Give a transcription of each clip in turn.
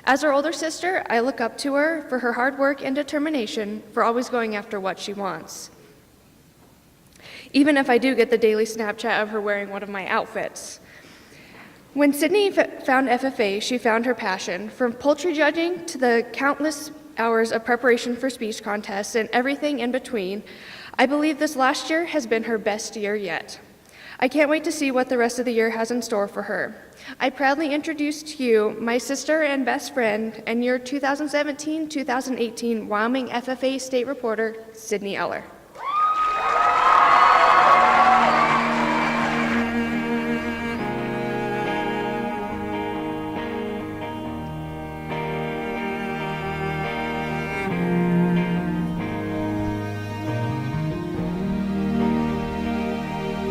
As her older sister, I look up to her for her hard work and determination for always going after what she wants. Even if I do get the daily Snapchat of her wearing one of my outfits. When Sydnie found FFA, she found her passion, from poultry judging to the countless hours of preparation for speech contests and everything in between. I believe this last year has been her best year yet. I can't wait to see what the rest of the year has in store for her. I proudly introduce to you my sister and best friend and your 2017-2018 Wyoming FFA State Reporter, Sydnie Eller.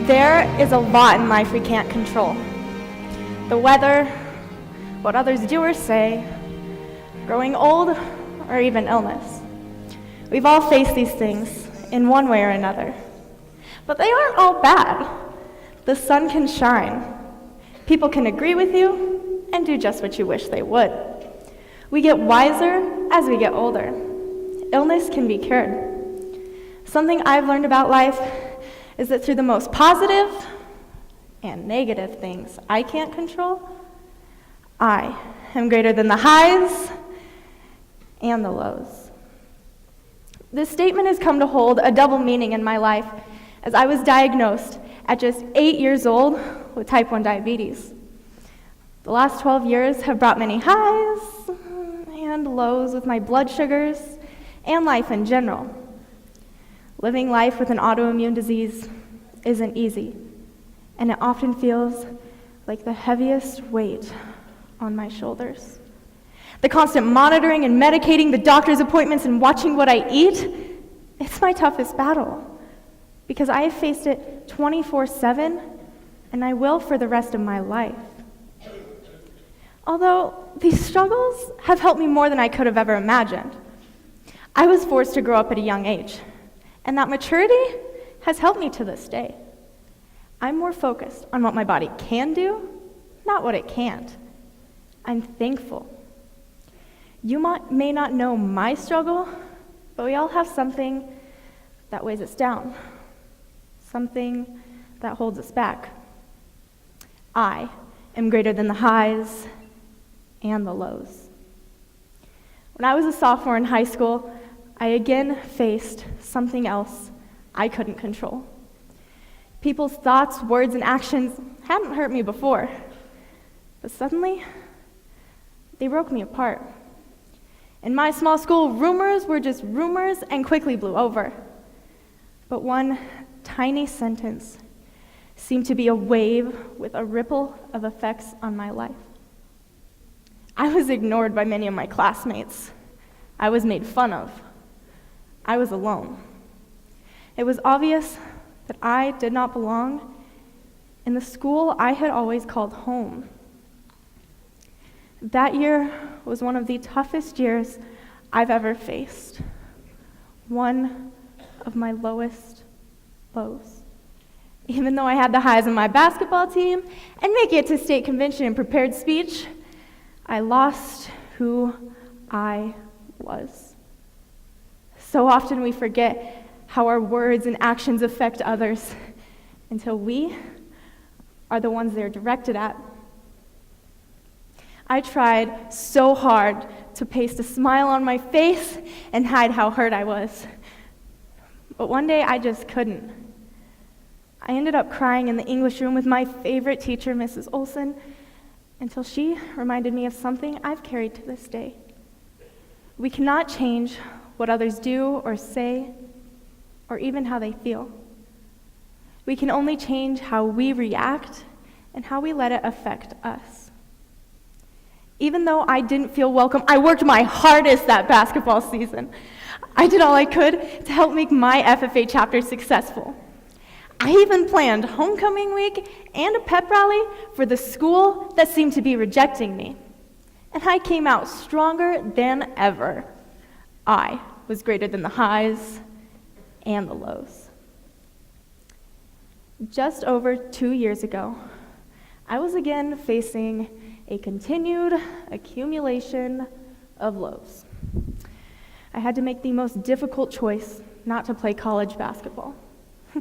There is a lot in life we can't control. The weather, what others do or say, growing old, or even illness. We've all faced these things in one way or another. But they aren't all bad. The sun can shine. People can agree with you and do just what you wish they would. We get wiser as we get older. Illness can be cured. Something I've learned about life is that through the most positive and negative things I can't control, I am greater than the highs and the lows. This statement has come to hold a double meaning in my life, as I was diagnosed at just 8 years old with type 1 diabetes. The last 12 years have brought many highs and lows with my blood sugars and life in general. Living life with an autoimmune disease isn't easy, and it often feels like the heaviest weight on my shoulders. The constant monitoring and medicating, the doctor's appointments, and watching what I eat, it's my toughest battle, because I have faced it 24/7, and I will for the rest of my life. Although these struggles have helped me more than I could have ever imagined. I was forced to grow up at a young age, and that maturity has helped me to this day. I'm more focused on what my body can do, not what it can't. I'm thankful. You may not know my struggle, but we all have something that weighs us down, something that holds us back. I am greater than the highs and the lows. When I was a sophomore in high school, I again faced something else I couldn't control. People's thoughts, words, and actions hadn't hurt me before, but suddenly, they broke me apart. In my small school, rumors were just rumors and quickly blew over. But one tiny sentence seemed to be a wave with a ripple of effects on my life. I was ignored by many of my classmates. I was made fun of. I was alone. It was obvious that I did not belong in the school I had always called home. That year was one of the toughest years I've ever faced. One of my lowest lows. Even though I had the highs in my basketball team and making it to state convention and prepared speech, I lost who I was. So often we forget how our words and actions affect others until we are the ones they're directed at. I tried so hard to paste a smile on my face and hide how hurt I was. But one day I just couldn't. I ended up crying in the English room with my favorite teacher, Mrs. Olson, until she reminded me of something I've carried to this day. We cannot change what others do or say, or even how they feel. We can only change how we react and how we let it affect us. Even though I didn't feel welcome, I worked my hardest that basketball season. I did all I could to help make my FFA chapter successful. I even planned homecoming week and a pep rally for the school that seemed to be rejecting me. And I came out stronger than ever. I was greater than the highs and the lows. Just over 2 years ago, I was again facing a continued accumulation of lows. I had to make the most difficult choice not to play college basketball. I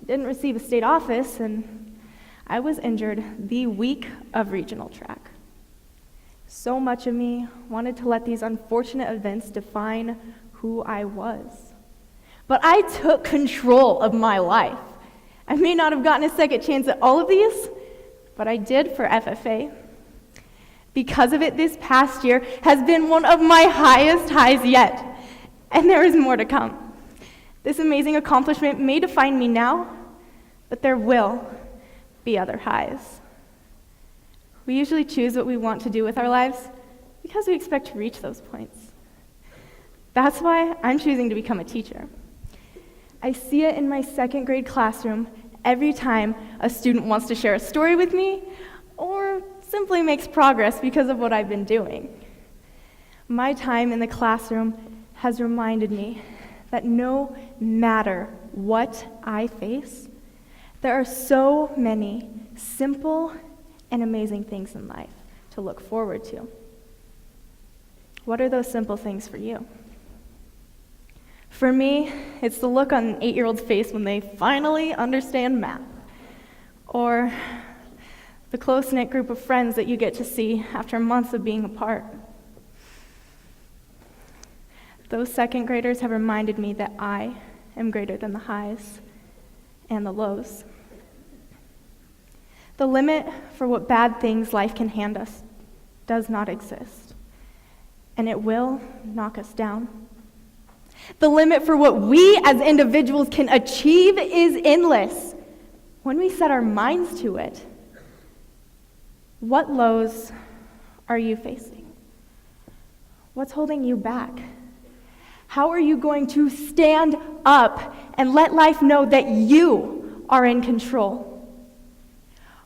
didn't receive a state office, and I was injured the week of regional track. So much of me wanted to let these unfortunate events define who I was. But I took control of my life. I may not have gotten a second chance at all of these, but I did for FFA. Because of it, this past year has been one of my highest highs yet, and there is more to come. This amazing accomplishment may define me now, but there will be other highs. We usually choose what we want to do with our lives because we expect to reach those points. That's why I'm choosing to become a teacher. I see it in my second grade classroom every time a student wants to share a story with me or simply makes progress because of what I've been doing. My time in the classroom has reminded me that no matter what I face, there are so many simple and amazing things in life to look forward to. What are those simple things for you? For me, it's the look on an 8-year-old's face when they finally understand math, or the close-knit group of friends that you get to see after months of being apart. Those second graders have reminded me that I am greater than the highs and the lows. The limit for what bad things life can hand us does not exist, and it will knock us down. The limit for what we as individuals can achieve is endless when we set our minds to it. What lows are you facing? What's holding you back? How are you going to stand up and let life know that you are in control?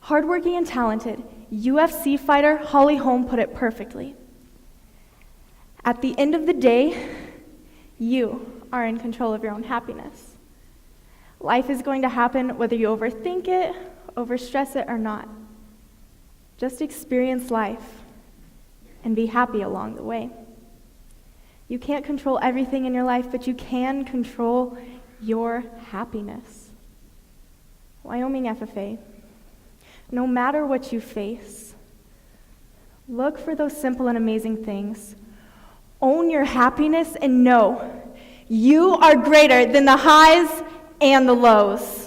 Hardworking and talented UFC fighter Holly Holm put it perfectly. At the end of the day, you are in control of your own happiness. Life is going to happen whether you overthink it, overstress it, or not. Just experience life and be happy along the way. You can't control everything in your life, but you can control your happiness. Wyoming FFA, no matter what you face, look for those simple and amazing things. Own your happiness and know you are greater than the highs and the lows.